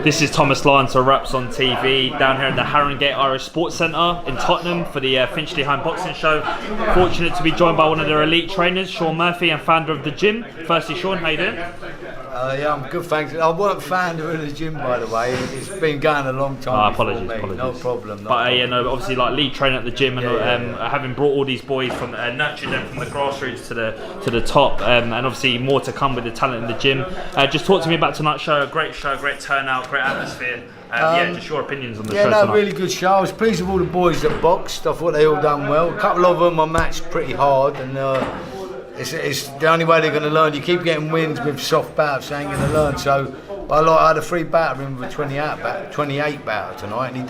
This is Thomas Lyons for Raps on TV down here at the Harringay Irish Sports Centre in Tottenham for the Finchley Home Boxing Show. Fortunate to be joined by one of their elite trainers, Sean Murphy, and founder of the gym. Firstly, Sean, how you doing? Yeah, I'm good, thanks. I weren't founder of the gym, by the way. It's been going a long time. Apologies. No problem. But obviously, like lead trainer at the gym, and having brought all these boys from nurtured them from the grassroots to the top, and obviously more to come with the talent in the gym. Just talk to me about tonight's show. Great turnout, great atmosphere. Just your opinions on the show tonight. Really good show. I was pleased with all the boys that boxed. I thought they all done well. A couple of them I matched pretty hard, and it's the only way they're going to learn. You keep getting wins with soft bouts, they ain't going to learn. So I had a free bout with him with a 28 bout tonight, and he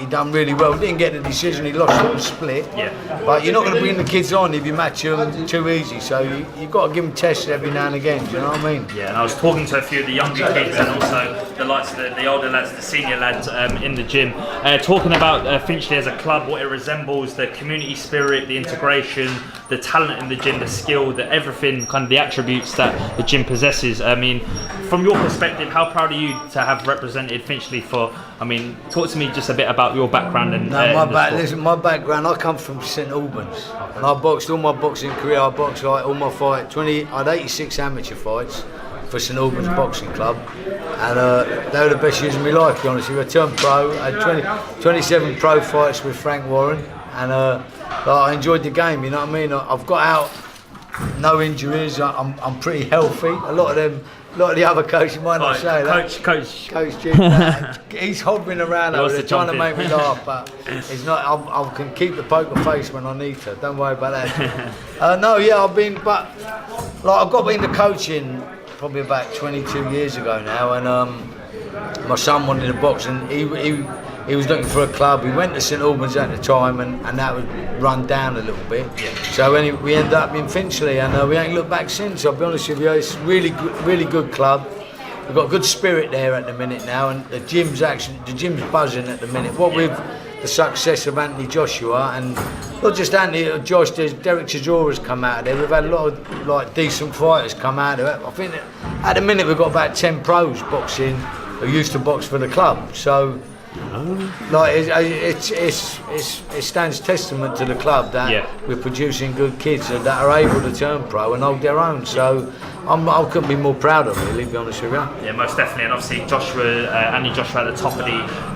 done really well. He didn't get the decision, he lost the split. Yeah. But you're not going to bring the kids on if you match them too easy. So you've got to give them tests every now and again. Do you know what I mean? Yeah. And I was talking to a few of the younger kids and also the likes of the older lads, the senior lads in the gym, talking about Finchley as a club, what it resembles, the community spirit, the integration, the talent in the gym, the skill, everything, kind of the attributes that the gym possesses. I mean, from your perspective, how proud are you to have represented Finchley for? I mean, talk to me just a bit about your background and. My background. I come from St Albans, and I boxed all my boxing career. I boxed like all my fights. I had 86 amateur fights for St Albans Boxing Club, and they were the best years of my life. To be honest with you, I turned pro. I had 27 pro fights with Frank Warren, and I enjoyed the game. You know what I mean? I've got out, no injuries. I'm pretty healthy. A lot of the other coaches might not say that. Coach Jim, he's hovering around over there trying to make me laugh, but it's not. I can keep the poker face when I need to. Don't worry about that. I've got into coaching probably about 22 years ago now, and my son wanted to box, and he was looking for a club. We went to St Albans at the time, and that was run down a little bit. Yeah. So we ended up in Finchley, and we ain't looked back since. I'll be honest with you, it's a really good club. We've got a good spirit there at the minute now, and the gym's buzzing at the minute. What with the success of Anthony Joshua, and not just Anthony, Josh, there's Derek Chijora's come out of there. We've had a lot of decent fighters come out of it. I think that at the minute we've got about 10 pros boxing who used to box for the club. So. It stands testament to the club that we're producing good kids that are able to turn pro and hold their own. So I couldn't be more proud of it, really, to be honest with you. Yeah, most definitely. And obviously Andy Joshua at the top of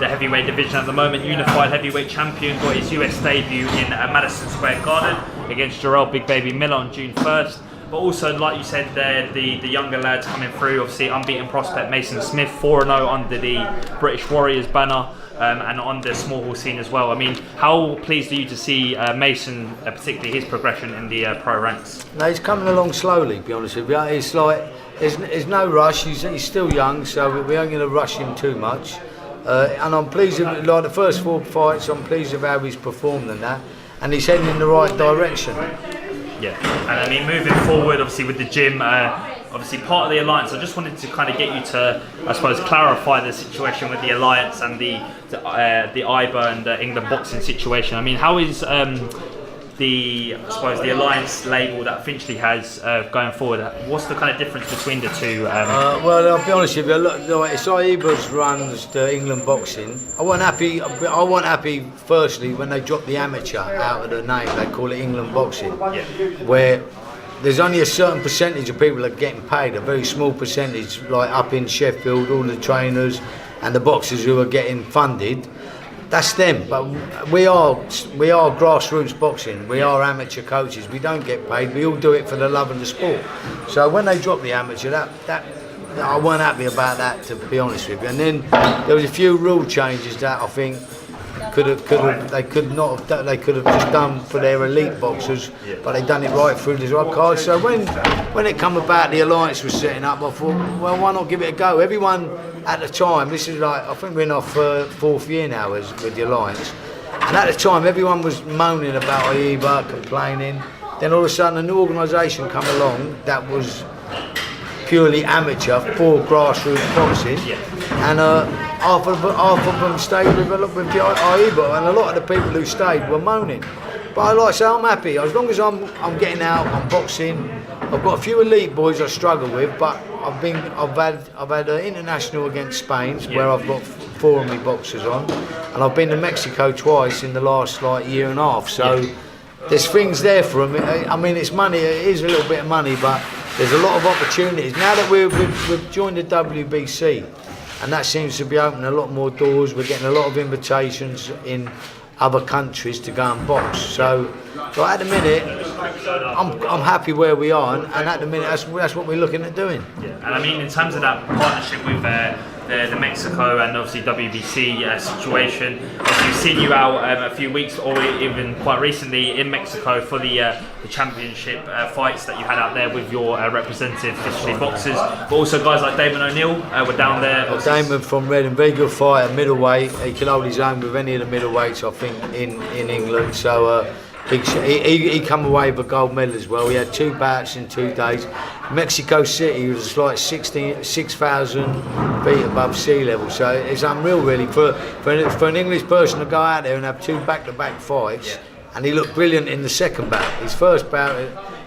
the heavyweight division at the moment, unified heavyweight champion, got his US debut in Madison Square Garden against Jarrell Big Baby Miller on June 1st. But also, like you said there, the younger lads coming through, obviously unbeaten prospect Mason Smith, 4-0 under the British Warriors banner, and on the small hall scene as well. I mean, how pleased are you to see Mason, particularly his progression in the pro ranks? No, he's coming along slowly, to be honest with you. It's like, there's no rush, he's still young, so we aren't going to rush him too much. And I'm pleased with, like the first 4 fights, I'm pleased with how he's performed and that, and he's heading in the right direction. Yeah, and I mean, moving forward, obviously with the gym, obviously part of the alliance. I just wanted to kind of get you to, I suppose, clarify the situation with the alliance and the Aiba and the England boxing situation. I mean, how is the alliance label that Finchley has going forward? What's the kind of difference between the two? Well, I'll be honest with you. Look, it's Aiba's runs to England boxing. I wasn't happy. Firstly, when they dropped the amateur out of the name, they call it England boxing, where there's only a certain percentage of people that are getting paid. A very small percentage, like up in Sheffield, all the trainers and the boxers who are getting funded. That's them, but we are grassroots boxing. We are amateur coaches. We don't get paid. We all do it for the love of the sport. So when they dropped the amateur, that I weren't happy about that, to be honest with you. And then there was a few rule changes that I think they could have just done for their elite boxers, but they done it right through the right cards. So when it come about, the alliance was setting up, I thought, well, why not give it a go? Everyone at the time, this is like, I think we're in our 4th year now with the alliance, and at the time everyone was moaning about Aiba, complaining. Then all of a sudden a new organisation come along that was purely amateur for grassroots boxing, and half of them stayed with the Aiba, and a lot of the people who stayed were moaning. But like I say, I'm happy as long as I'm getting out, I'm boxing. I've got a few elite boys I struggle with, but I've had an international against Spain where I've got 4 of me boxers on, and I've been to Mexico twice in the last year and a half. So there's things there for them. I mean, it's money. It is a little bit of money, but there's a lot of opportunities now that we've joined the WBC, and that seems to be opening a lot more doors. We're getting a lot of invitations in other countries to go and box. So at the minute, I'm happy where we are, and at the minute that's what we're looking at doing. Yeah. And I mean, in terms of that partnership with the Mexico and obviously WBC situation, we've seen you out a few weeks or even quite recently in Mexico for the championship fights that you had out there with your representative Finchley boxers, but also guys like Damon O'Neill were down there. Damon from Reading, very good fighter, middleweight. He can hold his own with any of the middleweights, I think, in England. So he come away with a gold medal as well. He had 2 bouts in 2 days. Mexico City was like 6,000 feet above sea level, so it's unreal really for an English person to go out there and have 2 back-to-back fights. And he looked brilliant in the second bout. His first bout,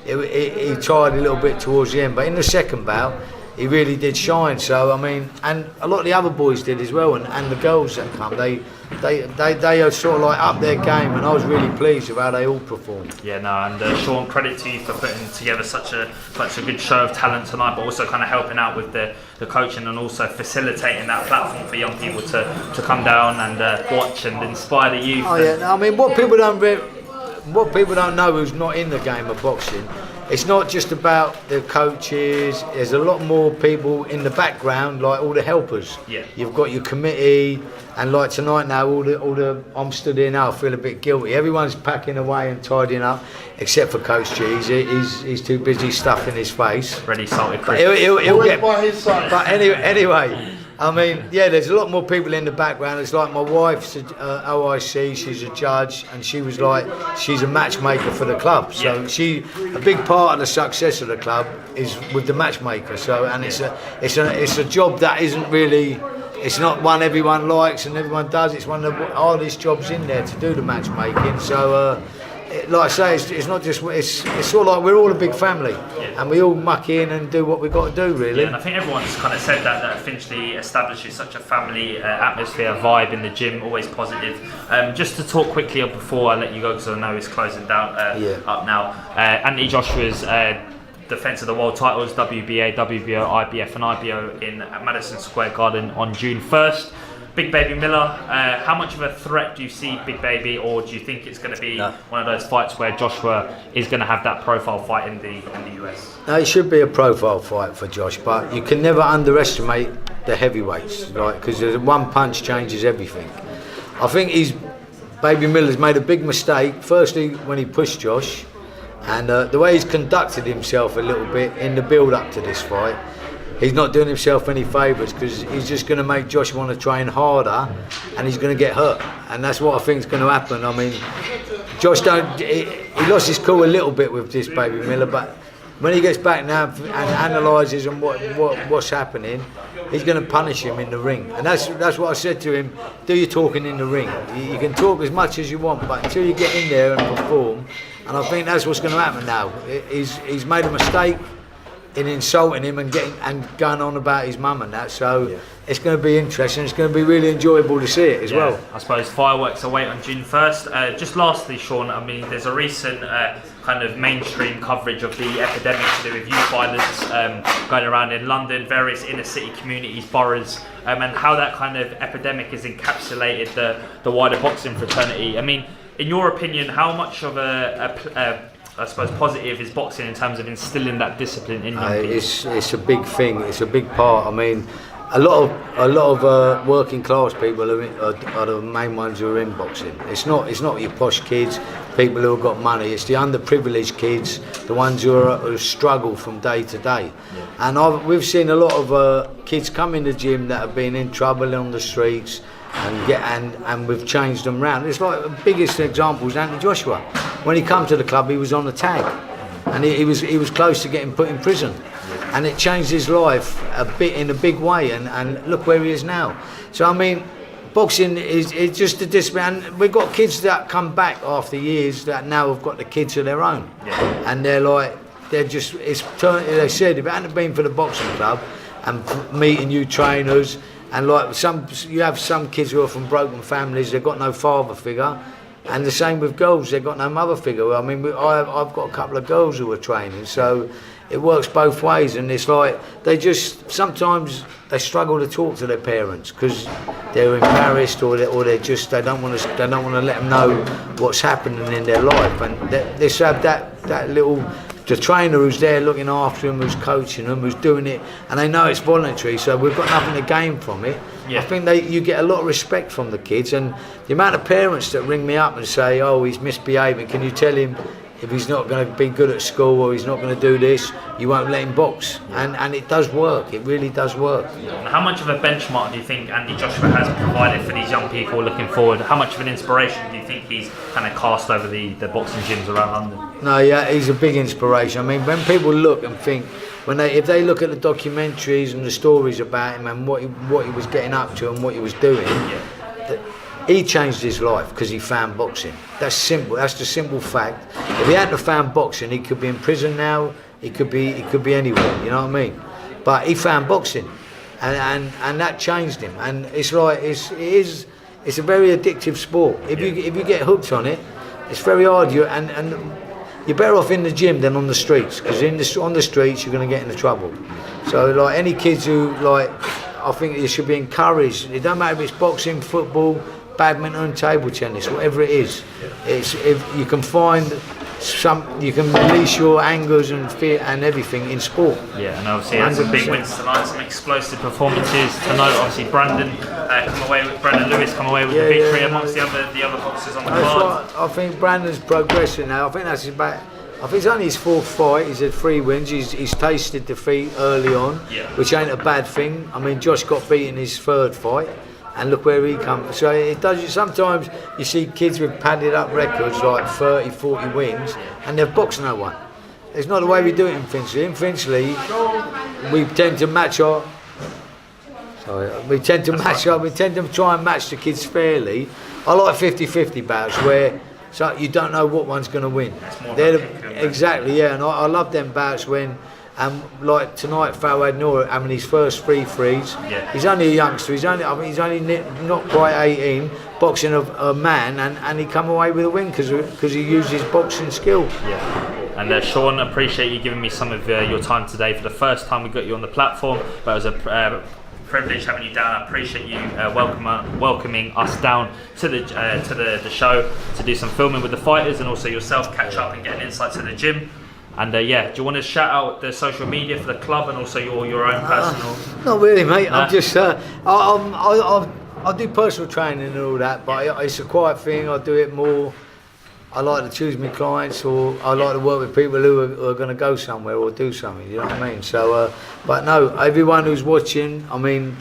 he tried a little bit towards the end, but in the second bout, he really did shine. So I mean, and a lot of the other boys did as well, and the girls that come, they are sort of like up their game, and I was really pleased with how they all performed. Yeah, no, and Sean, credit to you for putting together such a good show of talent tonight, but also kind of helping out with the coaching and also facilitating that platform for young people to come down and watch and inspire the youth. Oh yeah, no, I mean what people don't know who's not in the game of boxing, it's not just about the coaches. There's a lot more people in the background, like all the helpers. Yeah. You've got your committee, and like tonight now, all the I'm stood here now, I feel a bit guilty. Everyone's packing away and tidying up, except for Coach G. He's too busy stuffing his face. Ready, salted. He'll get by his side. But anyway. I mean, yeah, there's a lot more people in the background. It's like my wife's OIC, she's a judge, and she's a matchmaker for the club. So a big part of the success of the club is with the matchmaker. So, and it's a job that isn't really, it's not one everyone likes and everyone does. It's one of the hardest jobs in there to do the matchmaking. So, like I say, it's not just, it's sort of like we're all a big family, and we all muck in and do what we've got to do, really. Yeah, and I think everyone's kind of said that Finchley establishes such a family atmosphere, vibe in the gym, always positive. Just to talk quickly before I let you go, because I know it's closing down up now. Anthony Joshua's defence of the world titles, WBA, WBO, IBF and IBO in Madison Square Garden on June 1st. Big Baby Miller, how much of a threat do you see Big Baby, or do you think it's going to be one of those fights where Joshua is going to have that profile fight in the US? No, it should be a profile fight for Josh, but you can never underestimate the heavyweights, because one punch changes everything. I think Baby Miller's made a big mistake, firstly when he pushed Josh, and the way he's conducted himself a little bit in the build-up to this fight. He's not doing himself any favours, because he's just going to make Josh want to train harder, and he's going to get hurt, and that's what I think is going to happen. I mean, Josh he lost his cool a little bit with this Baby Miller, but when he gets back now and analyses on what's happening, he's going to punish him in the ring, and that's what I said to him. Do your talking in the ring. You can talk as much as you want, but until you get in there and perform, and I think that's what's going to happen now. He's made a mistake in insulting him and going on about his mum and that, so it's going to be interesting. It's going to be really enjoyable to see it as well. I suppose fireworks await on June 1st. Just lastly, Sean, I mean, there's a recent kind of mainstream coverage of the epidemic to do with youth violence going around in London, various inner city communities, boroughs, and how that kind of epidemic has encapsulated the wider boxing fraternity. I mean, in your opinion, how much of I suppose positive is boxing in terms of instilling that discipline in young people? It's a big thing. It's a big part. I mean, a lot of working class people are the main ones who are in boxing. It's not your posh kids, people who have got money. It's the underprivileged kids, the ones who struggle from day to day. Yeah. And we've seen a lot of kids come in the gym that have been in trouble on the streets, and we've changed them round. It's like the biggest example is Anthony Joshua. When he come to the club, he was on the tag, and he was close to getting put in prison, and it changed his life a bit in a big way. And look where he is now. So I mean, boxing is just a discipline. And we've got kids that come back after years that now have got the kids of their own, and they're like, they said if it hadn't been for the boxing club and meeting new trainers, and like you have some kids who are from broken families, they've got no father figure. And the same with girls, they've got no mother figure. I mean, I've got a couple of girls who are training, so it works both ways. And it's like sometimes they struggle to talk to their parents because they're embarrassed, or they don't want to let them know what's happening in their life. And they have that little. The trainer who's there looking after them, who's coaching them, who's doing it, and they know it's voluntary, so we've got nothing to gain from it. I think you get a lot of respect from the kids, and the amount of parents that ring me up and say, oh, he's misbehaving, can you tell him if he's not going to be good at school or he's not going to do this, you won't let him box. And it does work, it really does work. And how much of a benchmark do you think Andy Joshua has provided for these young people looking forward? How much of an inspiration do you think he's kind of cast over the boxing gyms around London? No, yeah, he's a big inspiration. I mean, when people look and think, if they look at the documentaries and the stories about him and what he was getting up to and what he was doing, he changed his life because he found boxing. That's simple. That's the simple fact. If he hadn't found boxing, he could be in prison now. He could be anywhere. You know what I mean? But he found boxing, and that changed him. And it's like it's a very addictive sport. If you get hooked on it, it's very hard. And you're better off in the gym than on the streets, because on the streets you're going to get into trouble. So like any kids who I think they should be encouraged. It don't matter if it's boxing, football, badminton, table tennis, whatever it is. It's if you can find you can release your angers and fear and everything in sport. Yeah, and obviously had some big wins tonight, some explosive performances tonight. Obviously Brandon Lewis come away with the victory amongst the other boxers on the card. I think Brandon's progressing now. I think it's only his fourth fight. He's had 3 wins. He's tasted defeat early on, which ain't a bad thing. I mean, Josh got beaten his 3rd fight, and look where he comes. So it does. Sometimes you see kids with padded up records like 30, 40 wins, and they've boxed no one. It's not the way we do it in Finchley. In Finchley, we tend to match our. We tend to try and match the kids fairly. I like 50-50 bouts where. So you don't know what one's going to win. Exactly, yeah. And I love them bouts when, like tonight, Fawad Noor having his first 3 frees. He's only a youngster. He's only not quite 18, boxing a man, and he come away with a win because he used his boxing skill. Yeah. And Sean, appreciate you giving me some of your time today. For the first time we got you on the platform, but it was a privilege having you down. I appreciate you welcoming us down to the show to do some filming with the fighters, and also yourself catch up and get an insight to the gym. And do you want to shout out the social media for the club and also your own personal? Not really, mate. I'm just I do personal training and all that, but it's a quiet thing. I do it more. I like to choose my clients, or I like to work with people who are going to go somewhere or do something, you know what I mean? So, but no, everyone who's watching, I mean,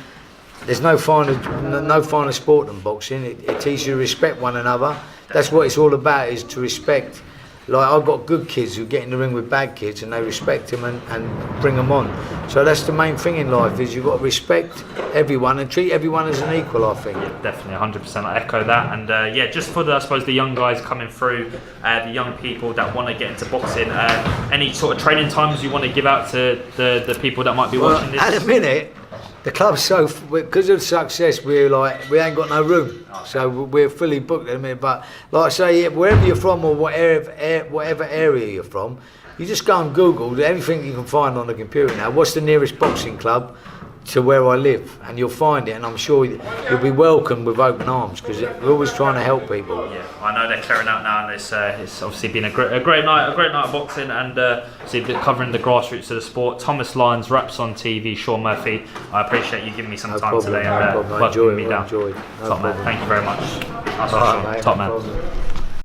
there's no finer sport than boxing. It teaches you to respect one another. That's what it's all about, is to respect. Like, I've got good kids who get in the ring with bad kids and they respect them and bring them on. So that's the main thing in life, is you've got to respect everyone and treat everyone as an equal, I think. Yeah, definitely, 100%. I echo that. And just for I suppose the young guys coming through, the young people that want to get into boxing, any sort of training times you want to give out to the people that might be watching this? At the minute, the club's because of success, we ain't got no room. So we're fully booked at the minute. But like I say, wherever you're from or whatever area you're from, you just go and Google everything you can find on the computer now. What's the nearest boxing club to where I live? And you'll find it, and I'm sure you'll be welcomed with open arms, because we're always trying to help people. Yeah, I know they're clearing out now, and it's obviously been a great night of boxing, and obviously covering the grassroots of the sport. Thomas Lyons, Raps on TV, Sean Murphy. I appreciate you giving me some time today and welcoming me down. Top man, thank you very much. Top man.